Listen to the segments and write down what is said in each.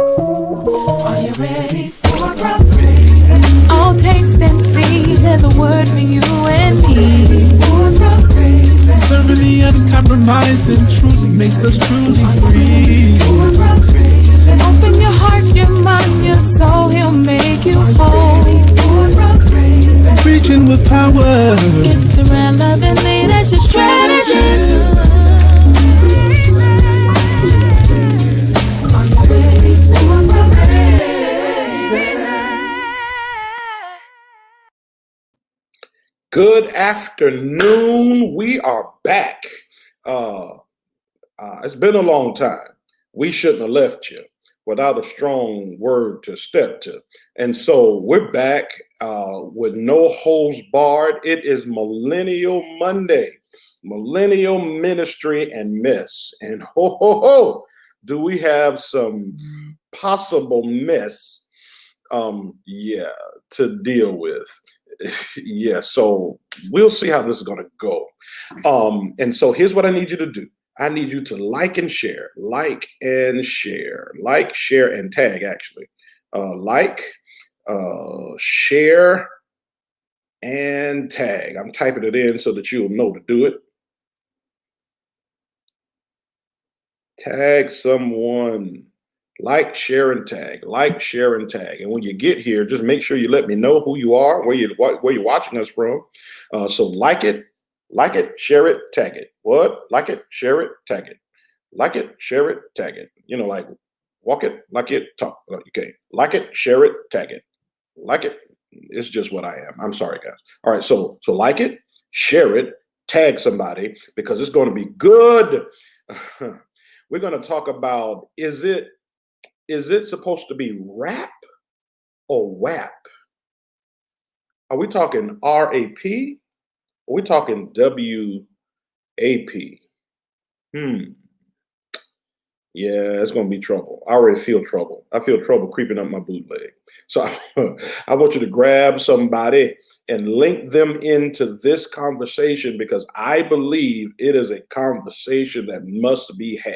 Are you ready for progress? Oh, taste and see, there's a word for you and me. Serving the uncompromising truth makes us truly free. Open your heart, your mind, your soul, he'll make you whole. Preaching with power. It's the relevant leadership strategist. Good afternoon. We are back. It's been a long time. We shouldn't have left you without a strong word to step to. And so we're back with no holds barred. It is Millennial Monday, Millennial Ministry and Mess. And ho, ho, ho, do we have some possible mess to deal with. So we'll see how this is going to go. And so here's what I need you to do. I need you to like and share, share and tag actually. Share and tag. I'm typing it in so that you'll know to do it. Tag someone. Like, share, and tag. And when you get here, just make sure you let me know who you are, where you're watching us from. So like it, share it, tag it. What? Like it, share it, tag it. Like it, share it, tag it. You know, like walk it, like it, talk. Okay. Like it, share it, tag it. Like it. It's just what I am. I'm sorry, guys. All right. So like it, share it, tag somebody because it's going to be good. We're going to talk about is it supposed to be rap or WAP? Are we talking RAP? Are we talking WAP? Yeah, it's going to be trouble. I already feel trouble. I feel trouble creeping up my bootleg. So I want you to grab somebody and link them into this conversation because I believe it is a conversation that must be had.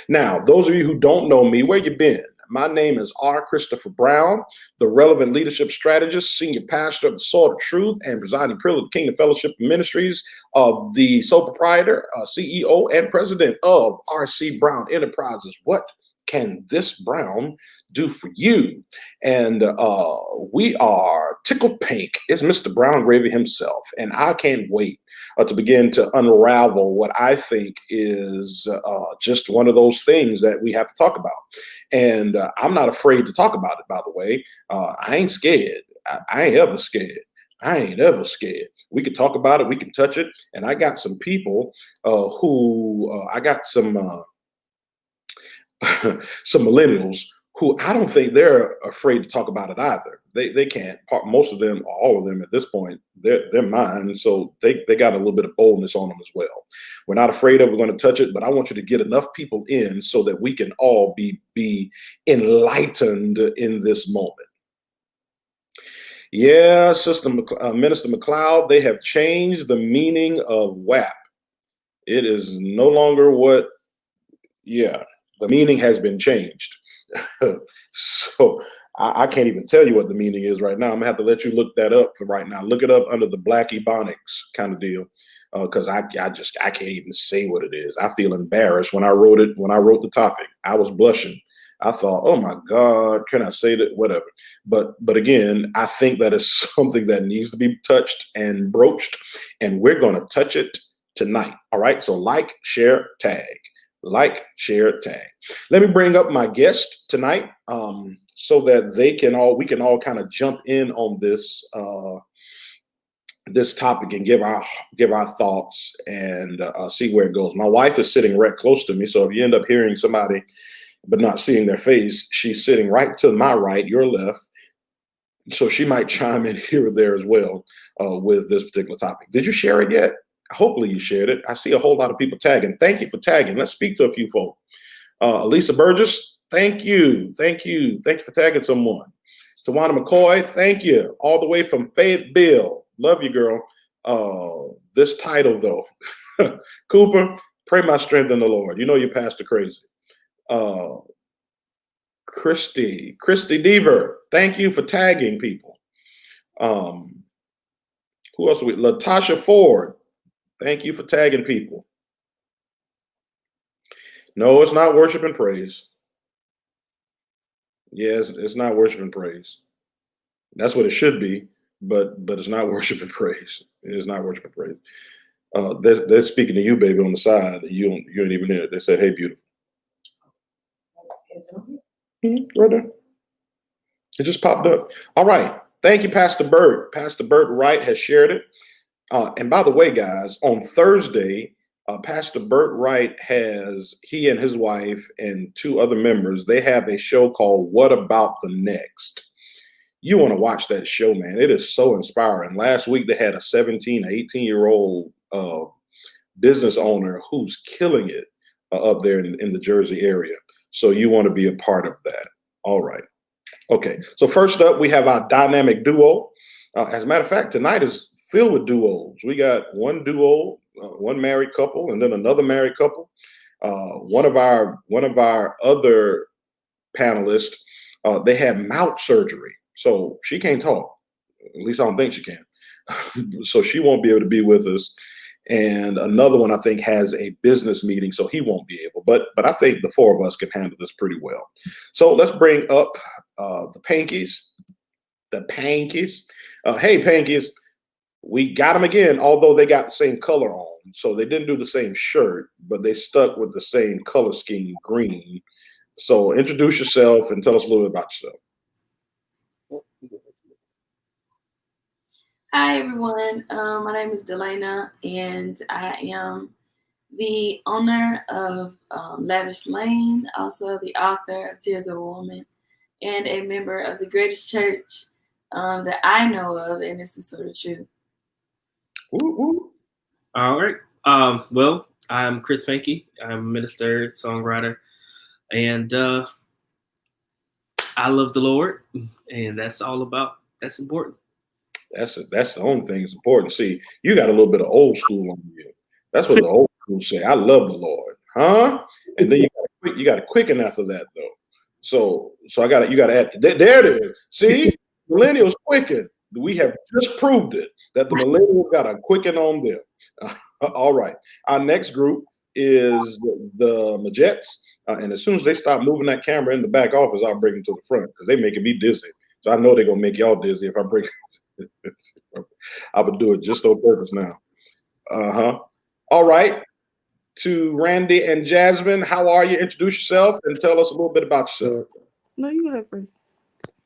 Now, those of you who don't know me, where you been? My name is R. Christopher Brown, the Relevant Leadership Strategist, Senior Pastor of the Sword of Truth, and presiding privilege of Kingdom Fellowship Ministries, the sole proprietor, CEO, and president of R.C. Brown Enterprises. What can this Brown do for you? And we are tickled pink. It's Mr. Brown Gravy himself, and I can't wait to begin to unravel what I think is just one of those things that we have to talk about. And I'm not afraid to talk about it, by the way. I ain't scared. I ain't ever scared. I ain't ever scared. We can talk about it. We can touch it. And I got some people I got some millennials who I don't think they're afraid to talk about it either. They can't. Most of them, all of them at this point, they're mine. So they got a little bit of boldness on them as well. We're not afraid of. We're going to touch it, but I want you to get enough people in so that we can all be enlightened in this moment. Yeah, Minister McLeod, they have changed the meaning of WAP. It is no longer what. Yeah, the meaning has been changed. So I can't even tell you what the meaning is right now. I'm gonna have to let you look that up for right now. Look it up under the Black Ebonics kind of deal, because I can't even say what it is. I feel embarrassed when I wrote it. When I wrote the topic, I was blushing. I thought, oh my God, can I say that? Whatever. But again, I think that is something that needs to be touched and broached, and we're gonna touch it tonight. All right. So like, share, tag. Like, share, tag. Let me bring up my guest tonight so that we can all kind of jump in on this this topic and give our thoughts and see where it goes. My wife is sitting right close to me, so if you end up hearing somebody but not seeing their face, she's sitting right to my right, your left. So she might chime in here or there as well with this particular topic. Did you share it yet? Hopefully you shared it. I see a whole lot of people tagging. Thank you for tagging. Let's speak to a few folk. Lisa Burgess, thank you. Thank you for tagging someone. Tawana McCoy, thank you. All the way from Fayetteville. Love you, girl. This title, though. Cooper, pray my strength in the Lord. You know your pastor crazy. Christy Deaver, thank you for tagging people. Who else? Latasha Ford, thank you for tagging people. No, it's not worship and praise. Yes, it's not worship and praise. That's what it should be, but it's not worship and praise. It is not worship and praise. They're speaking to you, baby, on the side. You ain't even in it. They said, "Hey, beautiful." Right there. It just popped up. All right. Thank you, Pastor Burt. Pastor Burt Wright has shared it. And by the way, guys, on Thursday, Pastor Burt Wright he and his wife and 2 other members, they have a show called What About the Next? You want to watch that show, man. It is so inspiring. Last week, they had a 17, 18-year-old business owner who's killing it up there in the Jersey area. So you want to be a part of that. All right. Okay. So first up, we have our dynamic duo. As a matter of fact, tonight is filled with duos. We got one duo, one married couple, and then another married couple. One of our other panelists, they had mouth surgery, so she can't talk. At least I don't think she can. So she won't be able to be with us. And another one, I think, has a business meeting, so he won't be able. But I think the 4 of us can handle this pretty well. So let's bring up the Pankies. The Pankies. Hey, Pankies. We got them again, although they got the same color on. So they didn't do the same shirt, but they stuck with the same color scheme, green. So introduce yourself and tell us a little bit about yourself. Hi, everyone. My name is Delana, and I am the owner of Lavish Lane, also the author of Tears of a Woman, and a member of the greatest church that I know of, and it's the Sort of Truth. Woo-hoo. All right. Well, I'm Chris Panky. I'm a minister, songwriter, and I love the Lord, and that's important. That's the only thing that's important. See, you got a little bit of old school on you. That's what the old school say. I love the Lord, huh? And then you got to quicken after that, though. So you got to add. There it is. See, millennials quicken. We have just proved it that the millennials got a quicken on them. All right. Our next group is the Majettes. And as soon as they stop moving that camera in the back office, I'll bring them to the front because they're making me dizzy. So I know they're going to make y'all dizzy if I bring I would do it just on purpose now. All right. To Randy and Jasmine, how are you? Introduce yourself and tell us a little bit about yourself. No, you go ahead first.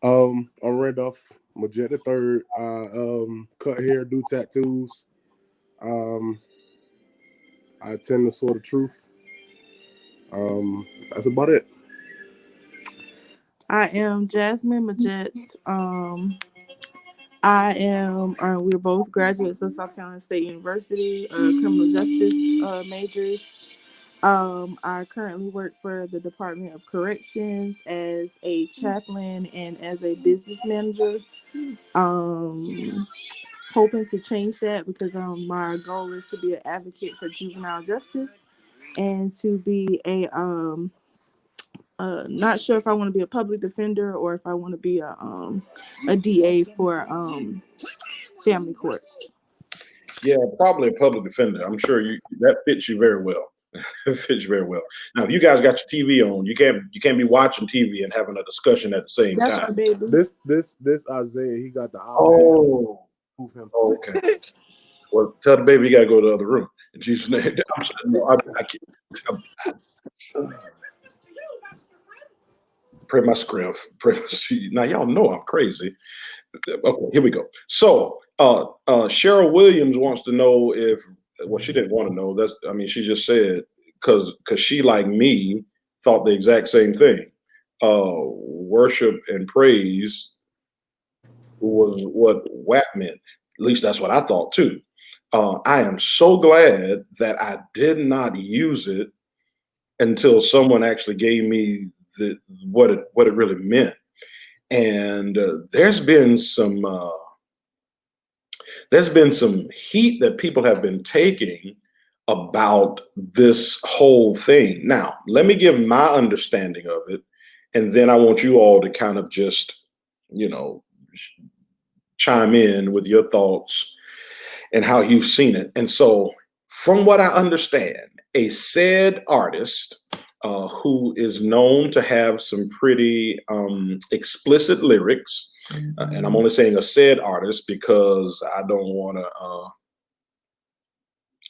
I'm Randolph Majette III. I cut hair, do tattoos. I attend the Sort of Truth. That's about it. I am Jasmine Majette. We're both graduates of South Carolina State University, criminal justice majors. I currently work for the Department of Corrections as a chaplain and as a business manager. Hoping to change that because my goal is to be an advocate for juvenile justice and to be a not sure if I want to be a public defender or if I want to be a DA for family court. Yeah, probably a public defender. I'm sure that fits you very well. It fits you very well. Now, if you guys got your TV on, you can't be watching TV and having a discussion at the same That's time. my baby. This Isaiah, he got the Oh, move him. okay. Well, tell the baby you got to go to the other room. In Jesus' name. I can't. Pray my script. Now, y'all know I'm crazy. Okay, here we go. So, Cheryl Williams wants to know she didn't want to know. She just said because she, like me, thought the exact same thing. Worship and praise was what WAP meant. At least that's what I thought too. I am so glad that I did not use it until someone actually gave me what it really meant. And there's been some heat that people have been taking about this whole thing. Now, let me give my understanding of it, and then I want you all to kind of just, chime in with your thoughts and how you've seen it. And so, from what I understand, a said artist who is known to have some pretty explicit lyrics, and I'm only saying a said artist because I don't want to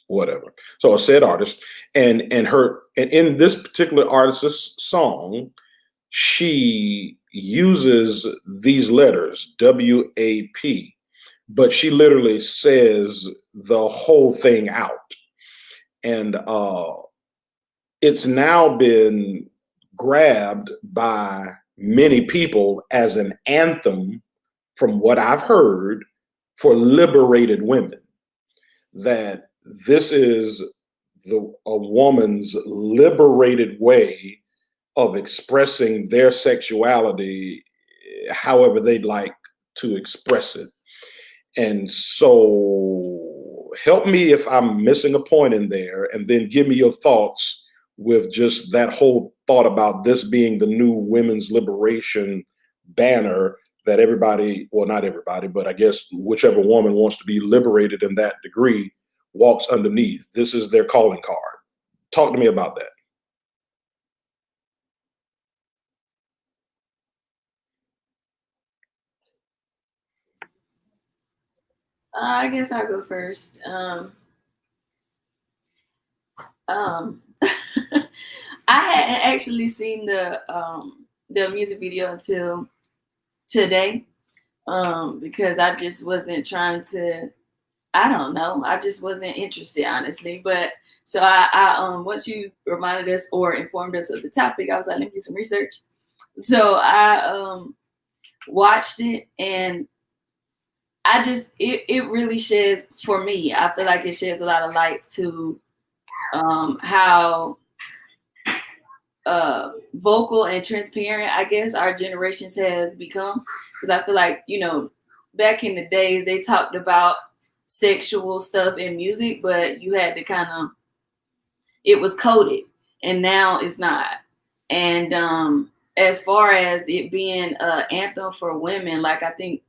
whatever. So a said artist, and in this particular artist's song, she uses these letters WAP, but she literally says the whole thing out. And it's now been grabbed by many people as an anthem, from what I've heard, for liberated women. That this is a woman's liberated way of expressing their sexuality however they'd like to express it. And so help me if I'm missing a point in there, and then give me your thoughts with just that whole thought about this being the new women's liberation banner that everybody, well, not everybody, but I guess whichever woman wants to be liberated in that degree walks underneath. This is their calling card. Talk to me about that. I guess I'll go first. I hadn't actually seen the music video until today, because I just wasn't trying to. I don't know. I just wasn't interested, honestly. But so I once you reminded us or informed us of the topic, I was like, let me do some research. So I watched it, and I just it really sheds, for me, I feel like it sheds a lot of light to how vocal and transparent, I guess, our generations has become. Because I feel like, back in the days, they talked about sexual stuff in music, but you had to kind of, it was coded, and now it's not. And as far as it being an anthem for women, like, I think,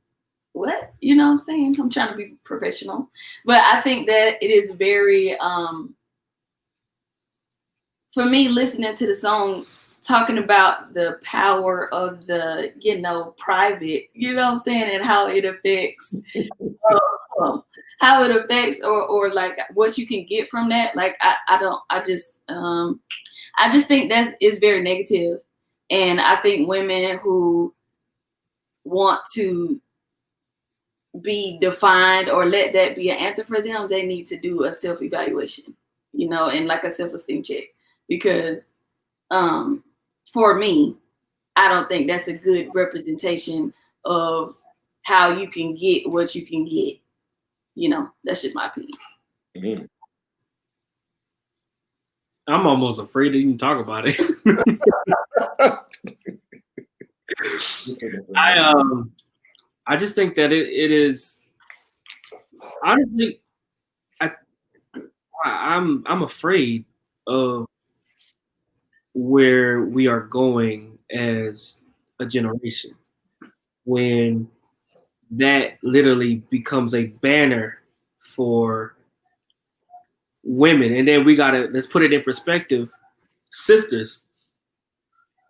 what? You know what I'm saying? I'm trying to be professional. But I think that it is very, for me, listening to the song, talking about the power of the, private, you know what I'm saying? And how it affects, or like what you can get from that. Like, I just think that is very negative. And I think women who want to be defined or let that be an anthem for them, they need to do a self-evaluation, and like a self-esteem check. Because for me, I don't think that's a good representation of how you can get what you can get. That's just my opinion. Mm-hmm. I'm almost afraid to even talk about it. I just think that it is, honestly, I'm afraid of where we are going as a generation when that literally becomes a banner for women. And then let's put it in perspective, sisters.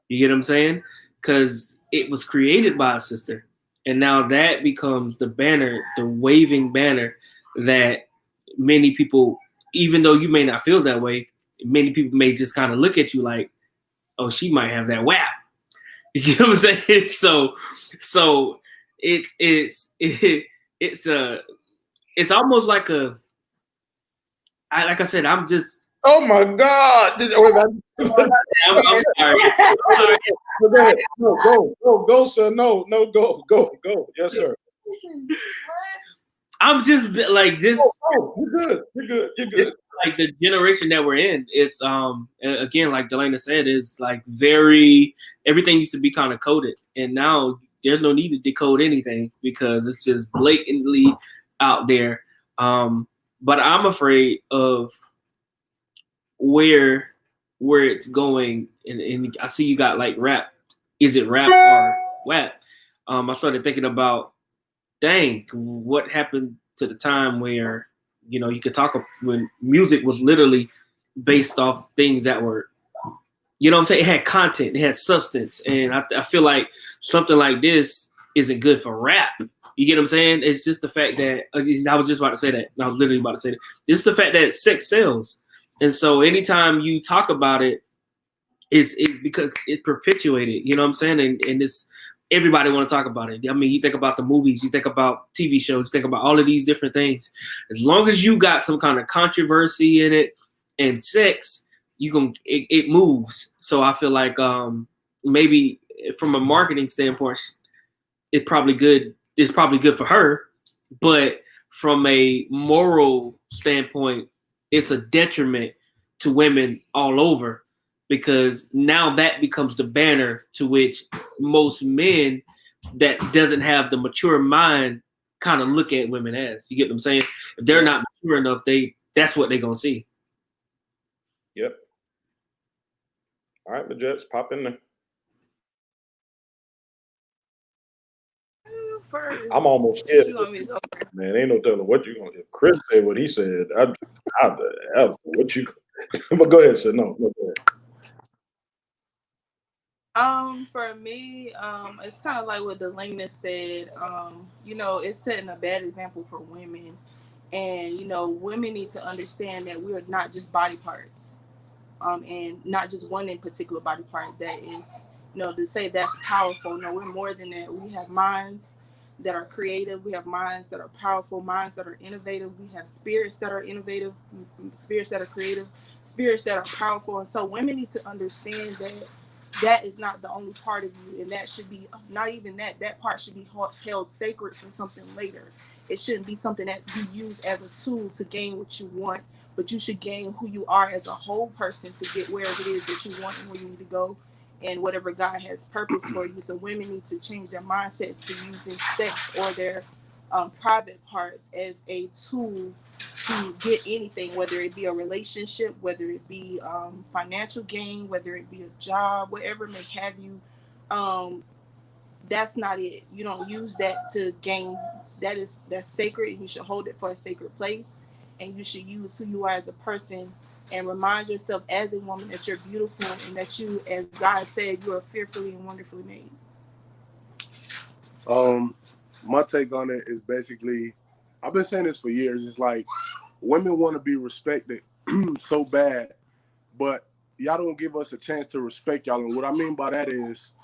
You get what I'm saying? Because it was created by a sister. And now that becomes the banner, the waving banner that many people, even though you may not feel that way, many people may just kind of look at you like, oh, she might have that WAP. You know what I'm saying? So it's almost like like I said, I'm just. Oh my God! I'm sorry. Go, sir. No, go. Yes, sir. I'm just like this. You're good. Like the generation that we're in, it's again, like Delana said, is like everything used to be kind of coded, and now there's no need to decode anything because it's just blatantly out there. But I'm afraid of where it's going, and I see you got like rap is it rap or WAP? I started thinking about, dang, what happened to the time where, you know, you could talk when music was literally based off things that were, you know what I'm saying? It had content, it had substance. And I feel like something like this isn't good for rap. You get what I'm saying? It's just the fact that, I was just about to say that. I was literally about to say that. It's the fact that sex sells. And so anytime you talk about it, it's because it perpetuated, you know what I'm saying? And it's, everybody want to talk about it. I mean, you think about the movies, you think about TV shows, you think about all of these different things. As long as you got some kind of controversy in it and sex, it moves. So I feel like maybe from a marketing standpoint, it's probably good for her, but from a moral standpoint, it's a detriment to women all over, because now that becomes the banner to which most men that doesn't have the mature mind kind of look at women as. You get what I'm saying? If they're not mature enough, that's what they're gonna see. Yep. All right, the Jets, pop in there. First. I'm almost scared. You want me to go first? Man, ain't no telling what you gonna. If Chris said what he said, what you. But go ahead, sir. No, go ahead. For me, it's kind of like what Delana said. You know, it's setting a bad example for women, and you know, women need to understand that we are not just body parts, and not just one in particular body part that is, you know, to say that's powerful. No, we're more than that. We have minds that are creative. We have minds that are powerful. Minds that are innovative. We have spirits that are innovative. Spirits that are creative. Spirits that are powerful. And so, women need to understand that that is not the only part of you, and that should be not even that. That part should be held sacred for something later. It shouldn't be something that you use as a tool to gain what you want, but you should gain who you are as a whole person to get wherever it is that you want and where you need to go, and whatever God has purpose for you. So women need to change their mindset to using sex or their private parts as a tool to get anything, whether it be a relationship, whether it be financial gain, whether it be a job, whatever may have you. That's not it. You don't use that to gain. That's sacred. You should hold it for a sacred place, and you should use who you are as a person and remind yourself as a woman that you're beautiful and that you, as God said, you are fearfully and wonderfully made. My take on it is basically, I've been saying this for years. It's like women want to be respected so bad, but y'all don't give us a chance to respect y'all. And what I mean by that is,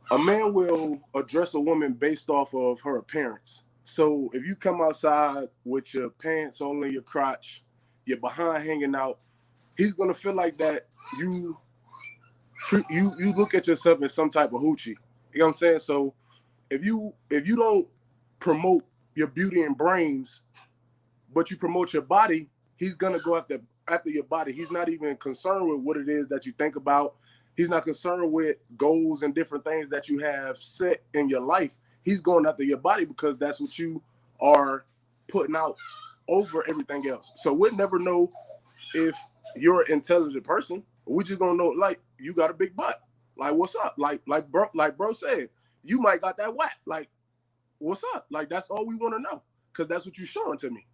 a man will address a woman based off of her appearance. So if you come outside with your pants only your crotch, your behind hanging out, he's gonna feel like that you look at yourself as some type of hoochie. You know what I'm saying? So if you don't promote your beauty and brains, but you promote your body, he's gonna go after your body. He's not even concerned with what it is that you think about. He's not concerned with goals and different things that you have set in your life. He's going after your body because that's what you are putting out over everything else. So we'll never know if you're an intelligent person. We just gonna know, like, you got a big butt. Like, what's up? Like bro said, you might got that whack. Like, what's up? Like, that's all we want to know, because that's what you're showing to me.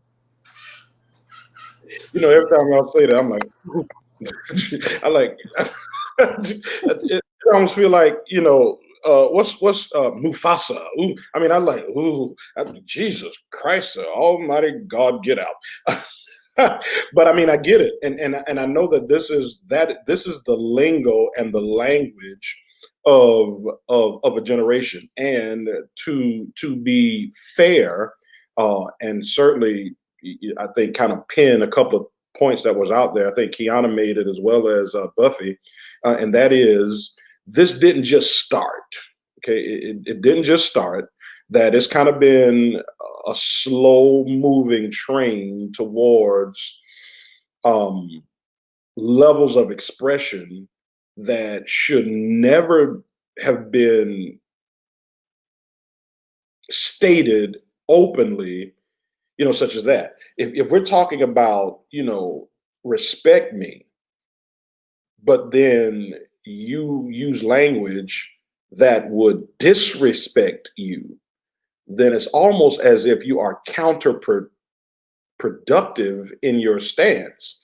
You know, every time I say that, I'm like, I like. It almost feel like, you know, what's Mufasa? Ooh, I mean, I'm like, ooh, Jesus Christ, Almighty God, get out. But I mean, I get it, and I know that this is the lingo and the language of a generation. And to be fair, and certainly, I think, kind of pin a couple of points that was out there. I think Kiana made it, as well as Buffy, and that is, this didn't just start. Okay, it didn't just start. That it's kind of been a slow moving train towards levels of expression that should never have been stated openly, you know, such as that. If we're talking about, you know, respect me, but then you use language that would disrespect you, then it's almost as if you are counterproductive in your stance.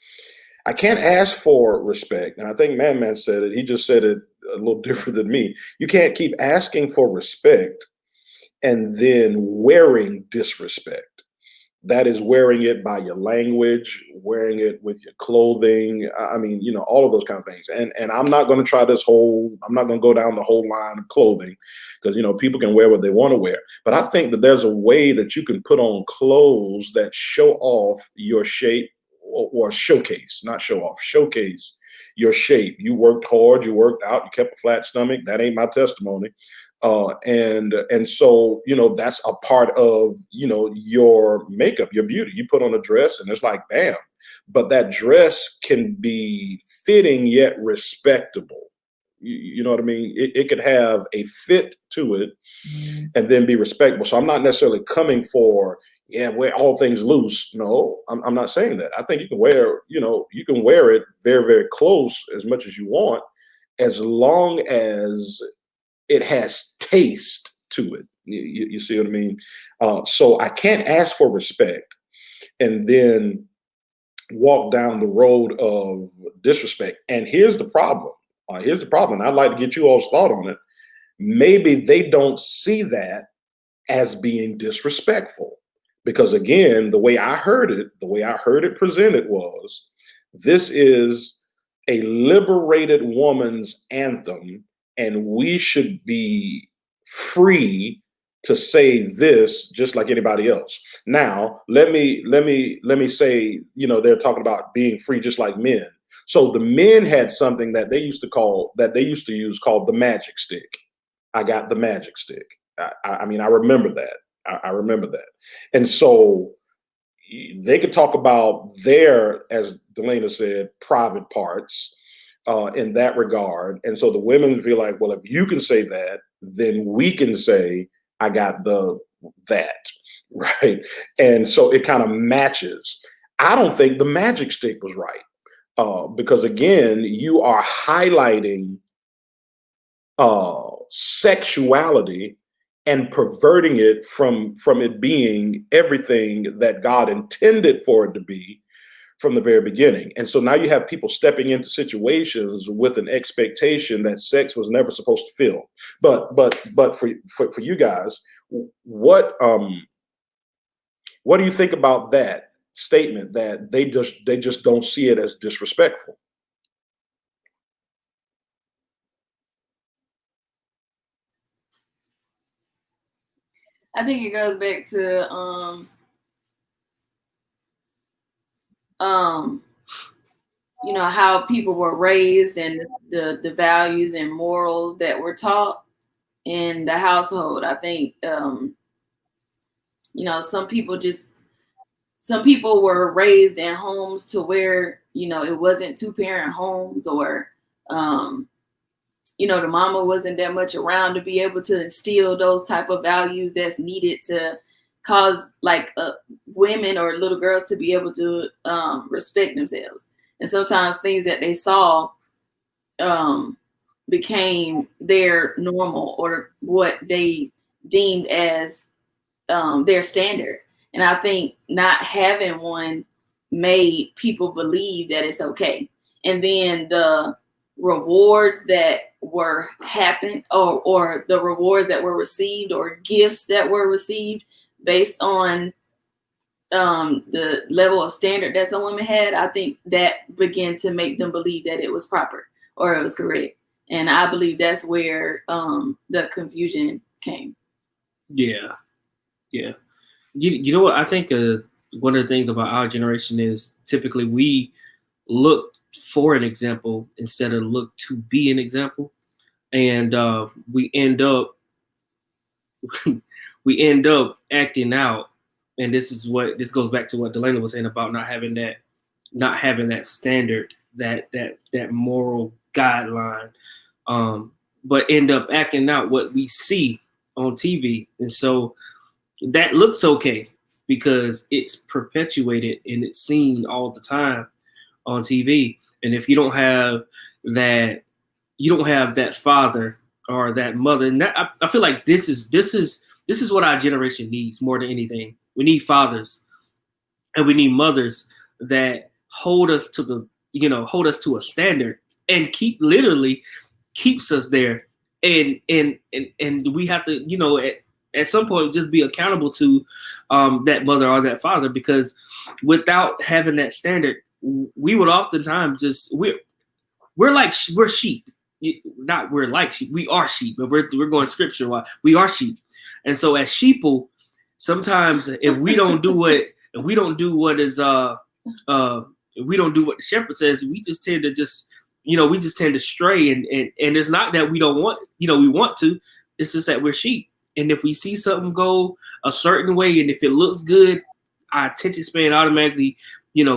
I can't ask for respect. And I think Man said it. He just said it a little different than me. You can't keep asking for respect and then wearing disrespect. That is wearing it by your language, wearing it with your clothing. I mean, all of those kind of things. And I'm not going to try I'm not going to go down the whole line of clothing because, people can wear what they want to wear. But I think that there's a way that you can put on clothes that show off your shape or showcase, not show off, showcase your shape. You worked hard, you worked out, you kept a flat stomach. That ain't my testimony. And so, that's a part of, your makeup, your beauty. You put on a dress and it's like, bam, but that dress can be fitting yet respectable. You know what I mean? It could have a fit to it and then be respectable. So I'm not necessarily coming for, wear all things loose. No, I'm not saying that. I think you can wear, you can wear it very, very close as much as you want, as long as it has taste to it. You see what I mean? So I can't ask for respect and then walk down the road of disrespect. And here's the problem. I'd like to get you all's thought on it. Maybe they don't see that as being disrespectful. Because again, the way I heard it presented was, this is a liberated woman's anthem, and we should be free to say this just like anybody else. Now, let me say, they're talking about being free just like men. So the men had something that they used to use called the magic stick. I got the magic stick. I mean, I remember that. I remember that. And so they could talk about their, as Delana said, private parts in that regard. And so the women feel like, well, if you can say that, then we can say, I got that, right? And so it kind of matches. I don't think the magic stick was right because, again, you are highlighting sexuality and perverting it from it being everything that God intended for it to be from the very beginning. And so now you have people stepping into situations with an expectation that sex was never supposed to feel. But for you guys, what do you think about that statement that they just don't see it as disrespectful? I think it goes back to how people were raised and the values and morals that were taught in the household. I think some people were raised in homes to where it wasn't 2-parent homes, or the mama wasn't that much around to be able to instill those type of values that's needed to cause women or little girls to be able to respect themselves. And sometimes things that they saw became their normal, or what they deemed as their standard. And I think not having one made people believe that it's okay. And then the rewards that were happened, or the rewards that were received, or gifts that were received based on the level of standard that some women had, I think that began to make them believe that it was proper or it was correct. And I believe that's where the confusion came. Yeah. You know what? I think one of the things about our generation is typically we look for an example instead of look to be an example, and we end up acting out. And this goes back to what Delana was saying about not having that standard, that moral guideline, but end up acting out what we see on TV. And so that looks okay because it's perpetuated and it's seen all the time on TV. And if you don't have that father or that mother. And that I feel like this is what our generation needs more than anything. We need fathers and we need mothers that hold us to a standard and literally keeps us there. And we have to, at some point just be accountable to that mother or that father, because without having that standard, we would oftentimes we're sheep. Not we're like sheep. We are sheep, but we're going scripture wise. We are sheep, and so as sheeple, sometimes if we don't do what the shepherd says, we just tend to stray, and it's not that we don't want, we want to. It's just that we're sheep, and if we see something go a certain way, and if it looks good, our attention span automatically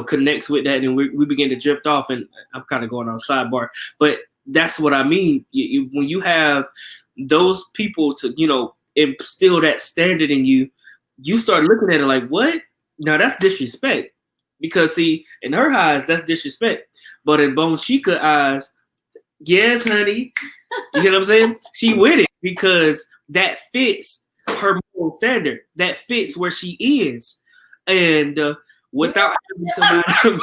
connects with that, and we begin to drift off. And I'm kind of going on sidebar, but that's what I mean. When you have those people to instill that standard in you, you start looking at it like, what? Now that's disrespect, because see, in her eyes that's disrespect, but in Bone Chica eyes, yes, honey, you know what I'm saying? She with it because that fits her moral standard, that fits where she is, and without having somebody.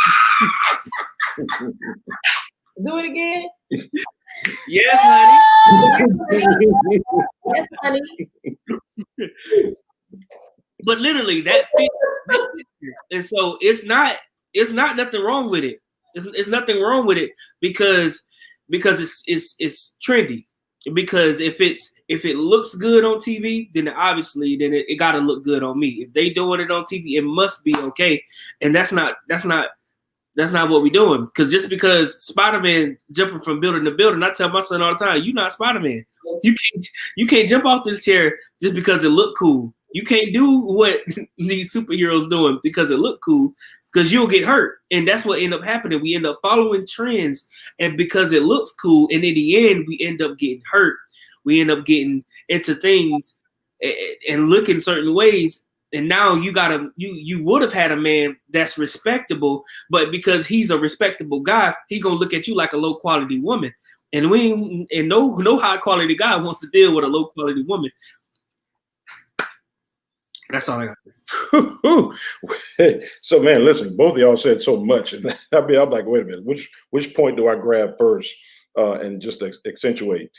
Do it again. Yes, honey. Yes, honey. But literally that fits. And so it's not nothing wrong with it. It's nothing wrong with it because it's trendy. Because if it looks good on TV, then obviously it got to look good on me. If they doing it on TV, it must be okay. And that's not what we're doing. Because just because Spider-Man jumping from building to building, I tell my son all the time, you're not Spider-Man. You can't jump off this chair just because it look cool. You can't do what these superheroes doing because it look cool, because you'll get hurt. And that's what end up happening. We end up following trends, and because it looks cool, and in the end, we end up getting hurt. We end up getting into things and looking certain ways. And now you would have had a man that's respectable, but because he's a respectable guy, he gonna look at you like a low quality woman. And no high quality guy wants to deal with a low quality woman. That's all I got. So, man, listen, both of y'all said so much, and I'm like, wait a minute, which point do I grab first, and just accentuate?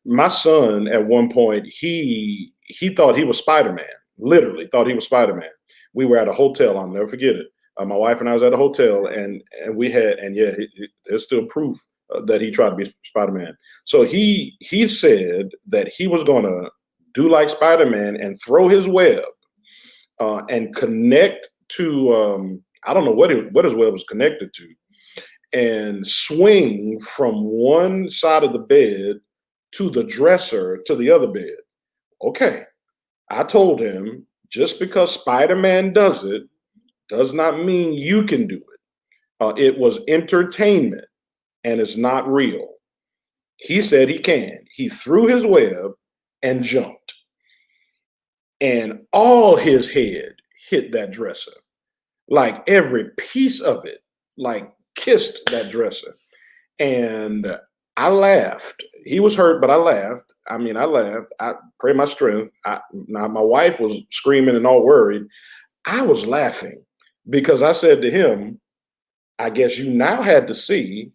My son, at one point, he thought he was Spider-Man. Literally thought he was Spider-Man. We were at a hotel. I'll never forget it. My wife and I was at a hotel, and we had, and yeah, there's still proof that he tried to be Spider-Man. So he said that he was going to do like Spider-Man and throw his web and connect to, I don't know what his web was connected to, and swing from one side of the bed to the dresser to the other bed. Okay. I told him, just because Spider-Man does it does not mean you can do it. It was entertainment and it's not real. He said he can. He threw his web and jumped, and all his head hit that dresser, like every piece of it, like kissed that dresser. And I laughed. He was hurt, but I laughed. I mean, I laughed. I pray my strength. Now my wife was screaming and all worried. I was laughing because I said to him, I guess you now had to see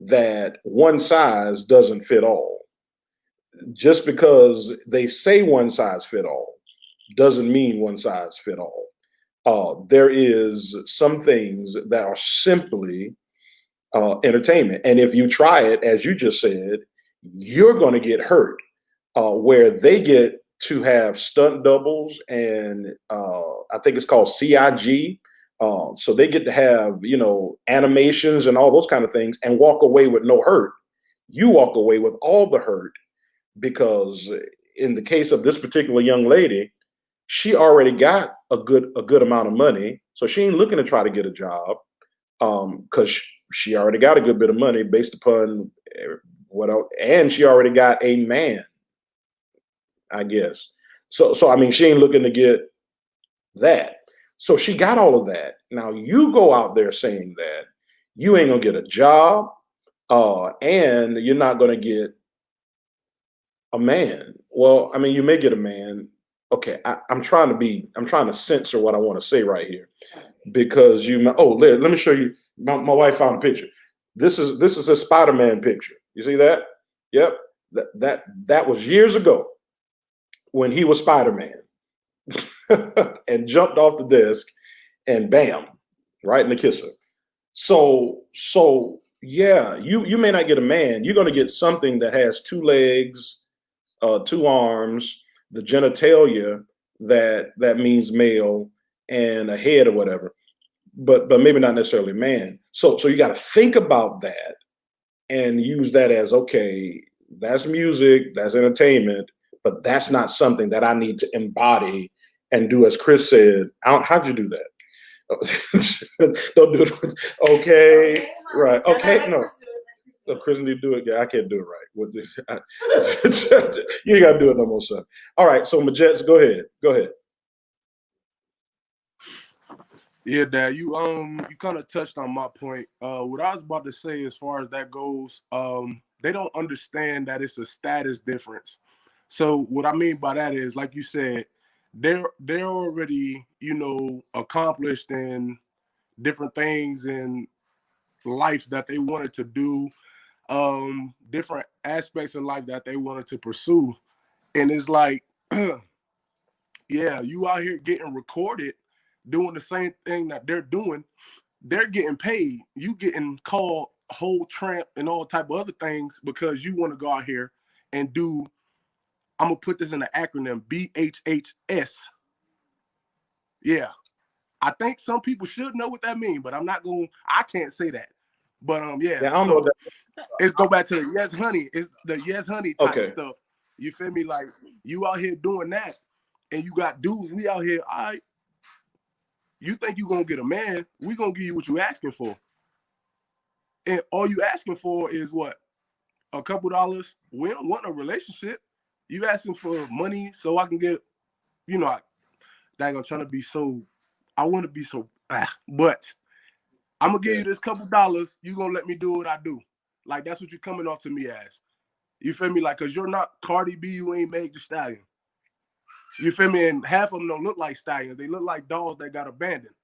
that one size doesn't fit all. Just because they say one size fit all doesn't mean one size fit all. There is some things that are simply entertainment. And if you try it, as you just said, you're going to get hurt. Where they get to have stunt doubles, and I think it's called CIG. So they get to have, animations and all those kind of things and walk away with no hurt. You walk away with all the hurt, because in the case of this particular young lady, she already got a good amount of money. So she ain't looking to try to get a job, because she already got a good bit of money based upon what else, and she already got a man, I guess. So I mean, she ain't looking to get that. So she got all of that. Now you go out there saying that you ain't gonna get a job, and you're not gonna get A man. Well, I mean, you may get a man. Okay, I'm trying to censor what I want to say right here because let me show you. My wife found a picture. This is a Spider-Man picture. You see that? Yep. That was years ago when he was Spider-Man and jumped off the desk and bam, right in the kisser. So yeah, you may not get a man. You're gonna get something that has two legs, two arms, the genitalia that means male, and a head or whatever. But maybe not necessarily man. So you got to think about that and use that as okay. That's music, that's entertainment, but that's not something that I need to embody and do. As Chris said, how'd you do that? Don't do it. Okay, right. Okay, no. So Chris need to do it. Yeah, I can't do it right. You ain't got to do it no more, son. All right, so Majets, go ahead. Go ahead. Yeah, Dad, you kind of touched on my point. What I was about to say as far as that goes, they don't understand that it's a status difference. So what I mean by that is, like you said, they're already, accomplished in different things in life that they wanted to do, different aspects of life that they wanted to pursue. And it's like, yeah, you out here getting recorded doing the same thing that they're doing. They're getting paid. You getting called whole tramp and all type of other things because you want to go out here and do, I'm gonna put this in the acronym, BHHS. Yeah. I think some people should know what that means, but I can't say that. But yeah. Yeah, I don't know that. It's go back to the Yes Honey. It's the Yes Honey type Okay. stuff. You feel me? Like you out here doing that, and you got dudes. We out here. All right. You think you gonna get a man? We gonna give you what you asking for, and all you asking for is what? A couple dollars. We don't want a relationship. You asking for money so I can get, I'm trying to be so. I want to be so, but I'm gonna give you this couple dollars. You gonna let me do what I do? Like that's what you're coming off to me as. You feel me? Like, cause you're not Cardi B, you ain't Meg the Stallion. You feel me? And half of them don't look like stallions. They look like dogs that got abandoned.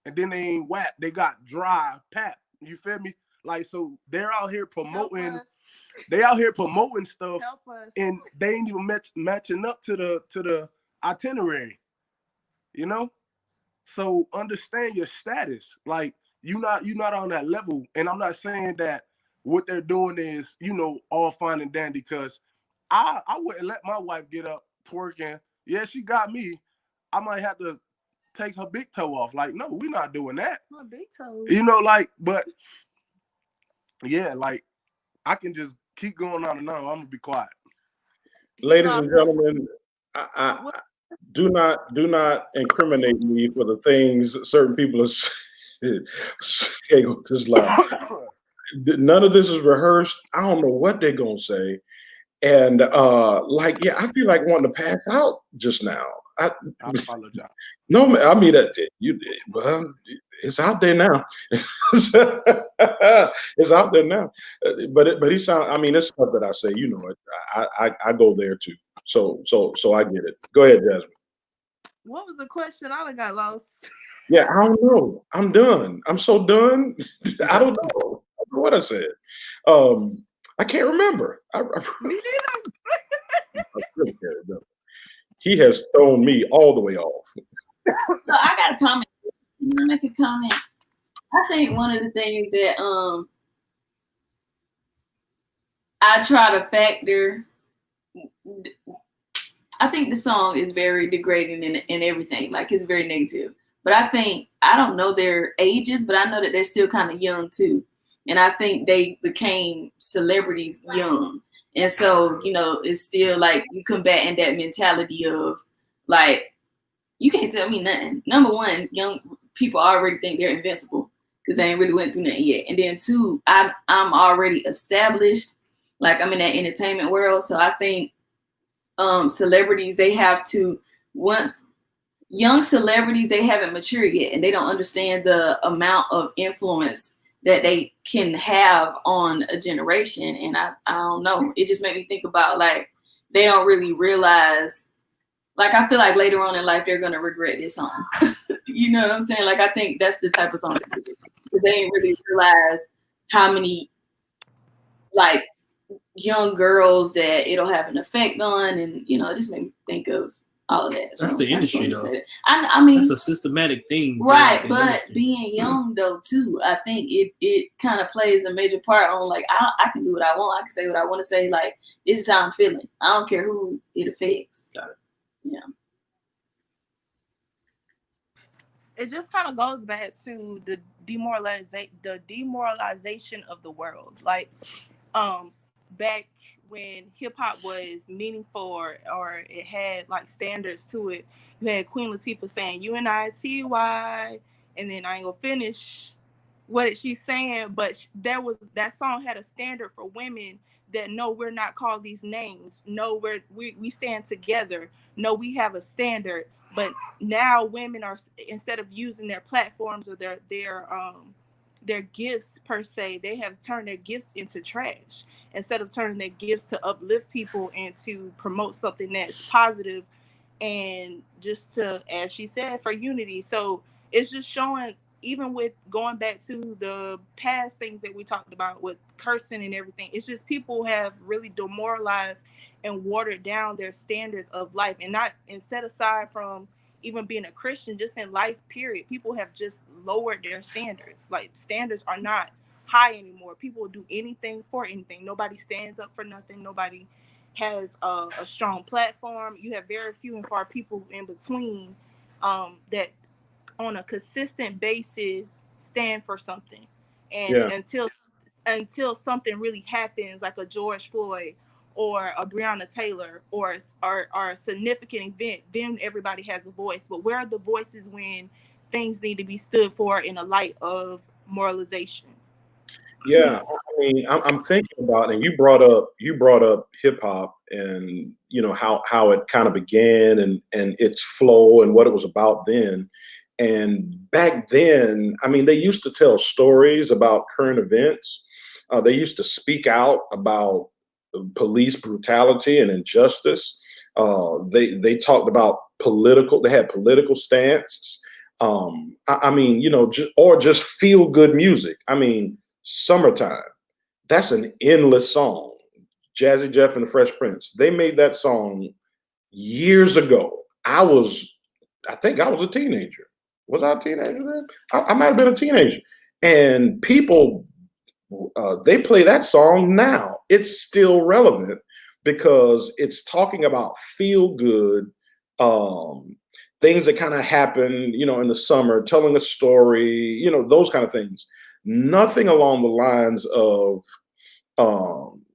And then they ain't whack. They got dry pap. You feel me? Like, so they're out here promoting. They out here promoting stuff, and they ain't even matching up to the itinerary. You know? So understand your status. Like, you're not on that level. And I'm not saying that what they're doing is, all fine and dandy, because I wouldn't let my wife get up twerking. Yeah, she got me. I might have to take her big toe off. Like, no, we're not doing that. My big toe. But yeah, like I can just keep going on and on. I'm gonna be quiet. Ladies and gentlemen, I do not incriminate me for the things certain people are saying on this live. None of this is rehearsed. I don't know what they're gonna say. And I feel like wanting to pass out just now. I apologize. No, I mean that well, it's out there now. It's out there now. But he sound. I mean, it's stuff that I say. You know it. I go there too. So I get it. Go ahead, Jasmine. What was the question? I done got lost. Yeah, I don't know. I'm done. I'm so done. I don't know. I don't know what I said. I can't remember. Me neither. He has thrown me all the way off. So I got a comment. Can I make a comment? I think one of the things that I try to factor. I think the song is very degrading and everything. Like, it's very negative. But I don't know their ages, but I know that they're still kind of young too. And I think they became celebrities young. And so, it's still like you combating that mentality of like, you can't tell me nothing. Number one, young people already think they're invincible because they ain't really went through nothing yet. And then two, I'm already established. Like, I'm in that entertainment world. So I think celebrities, they have to, young celebrities, they haven't matured yet and they don't understand the amount of influence that they can have on a generation. And I don't know. It just made me think about like they don't really realize. Like, I feel like later on in life they're gonna regret this song. You know what I'm saying? Like, I think that's the type of song because they didn't really realize how many like young girls that it'll have an effect on, and you know, it just made me think of all of that. So That's the industry, though. I mean, that's a systematic thing, right? But being young though, too, I think it kind of plays a major part on like I can do what I want. I can say what I want to say. Like, this is how I'm feeling. I don't care who it affects. Got it. Yeah. It just kind of goes back to the demoralization of the world. Like, back when hip hop was meaningful or it had like standards to it, you had Queen Latifah saying UNITY, and then I ain't gonna finish what she's saying, but that song had a standard for women that no, we're not called these names. No, we stand together. No, we have a standard. But now women are, instead of using their platforms or their gifts per se, they have turned their gifts into trash instead of turning their gifts to uplift people and to promote something that's positive and just to, as she said, for unity. So it's just showing, even with going back to the past things that we talked about with cursing and everything, it's just people have really demoralized and watered down their standards of life, and set aside from even being a Christian, just in life, period. People have just lowered their standards. Like, standards are not high anymore. People will do anything for anything. Nobody stands up for nothing. Nobody has a strong platform. You have very few and far people in between that on a consistent basis stand for something. And until something really happens, like a George Floyd or a Breonna Taylor or a significant event, then everybody has a voice. But where are the voices when things need to be stood for in a light of moralization? Yeah, I mean, I'm thinking about, and you brought up hip hop, and you know how it kind of began and its flow and what it was about then. And back then, I mean, they used to tell stories about current events. They used to speak out about police brutality and injustice. They talked about political. They had political stances. I mean, you know, just feel good music. I mean, Summertime. That's an endless song. Jazzy Jeff and the Fresh Prince. They made that song years ago. I think I was a teenager. Was I a teenager then? I might have been a teenager. And people, they play that song now. It's still relevant because it's talking about feel good, things that kind of happen, you know, in the summer, telling a story, you know, those kind of things. Nothing along the lines of,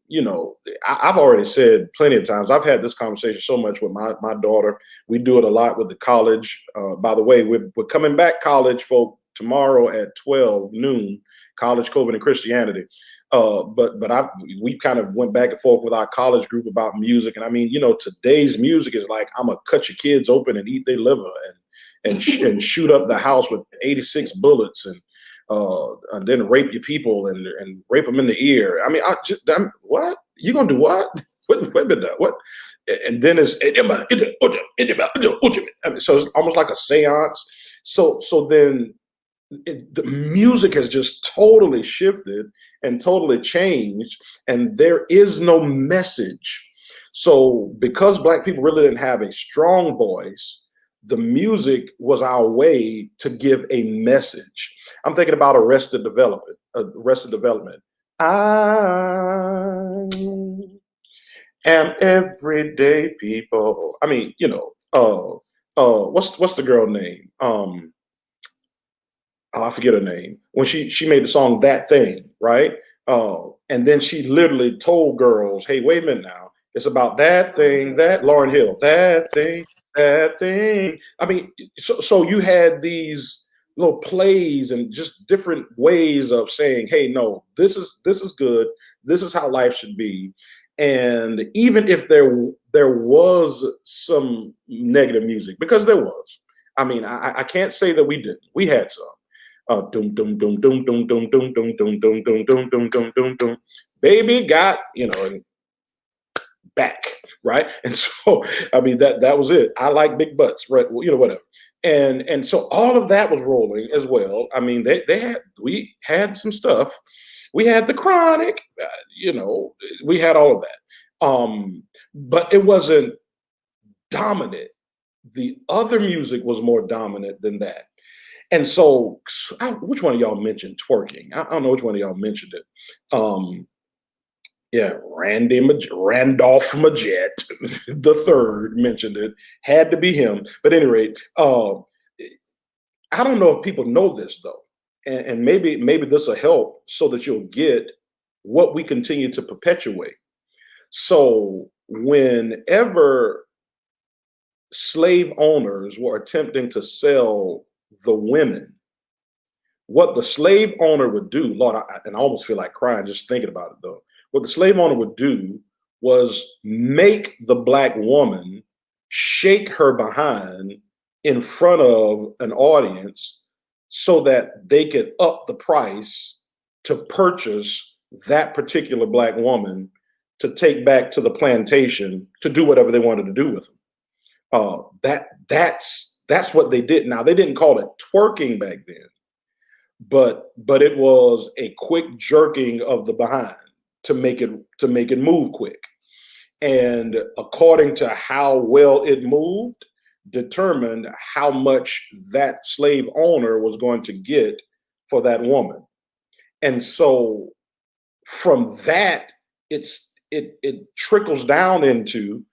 you know, I've already said plenty of times, I've had this conversation so much with my daughter. We do it a lot with the college. By the way, we're coming back, college folk, tomorrow at 12 noon, college, COVID, and Christianity. But we kind of went back and forth with our college group about music. And I mean, you know, today's music is like, I'm going to cut your kids open and eat their liver and shoot up the house with 86 bullets and then rape your people and rape them in the ear. I mean, what? You gonna do what? Wait a minute, what? And then it's I mean, so it's almost like a seance. So then the music has just totally shifted and totally changed, and there is no message. So because Black people really didn't have a strong voice, the music was our way to give a message. I'm thinking about Arrested Development. I am everyday people. I mean, you know, what's the girl name? I forget her name. When she made the song That Thing, right? And then she literally told girls, hey, wait a minute now. It's about that thing, that Lauryn Hill, that thing, that thing. I mean, so you had these little plays and just different ways of saying, hey, no, this is good. This is how life should be. And even if there was some negative music, because there was, I mean, I can't say that we didn't. We had some. Doom doom doom doom doom doom doom doom doom doom doom doom doom doom doom doom. Baby got, you know, and back, right? And so, I mean, that was it. I like big butts, right? Well, whatever. And so all of that was rolling as well. I mean, we had some stuff. We had the Chronic, we had all of that. But it wasn't dominant. The other music was more dominant than that. And so, which one of y'all mentioned twerking? I don't know which one of y'all mentioned it. Yeah, Randolph Majet the third mentioned it. Had to be him. But at any rate, I don't know if people know this though, and maybe this will help so that you'll get what we continue to perpetuate. So whenever slave owners were attempting to sell the women, what the slave owner would do, Lord, and I almost feel like crying just thinking about it though. What the slave owner would do was make the black woman shake her behind in front of an audience so that they could up the price to purchase that particular black woman to take back to the plantation to do whatever they wanted to do with them. That's what they did. Now, they didn't call it twerking back then, but it was a quick jerking of the behind to make it move quick. And according to how well it moved, determined how much that slave owner was going to get for that woman. And so from that, it trickles down into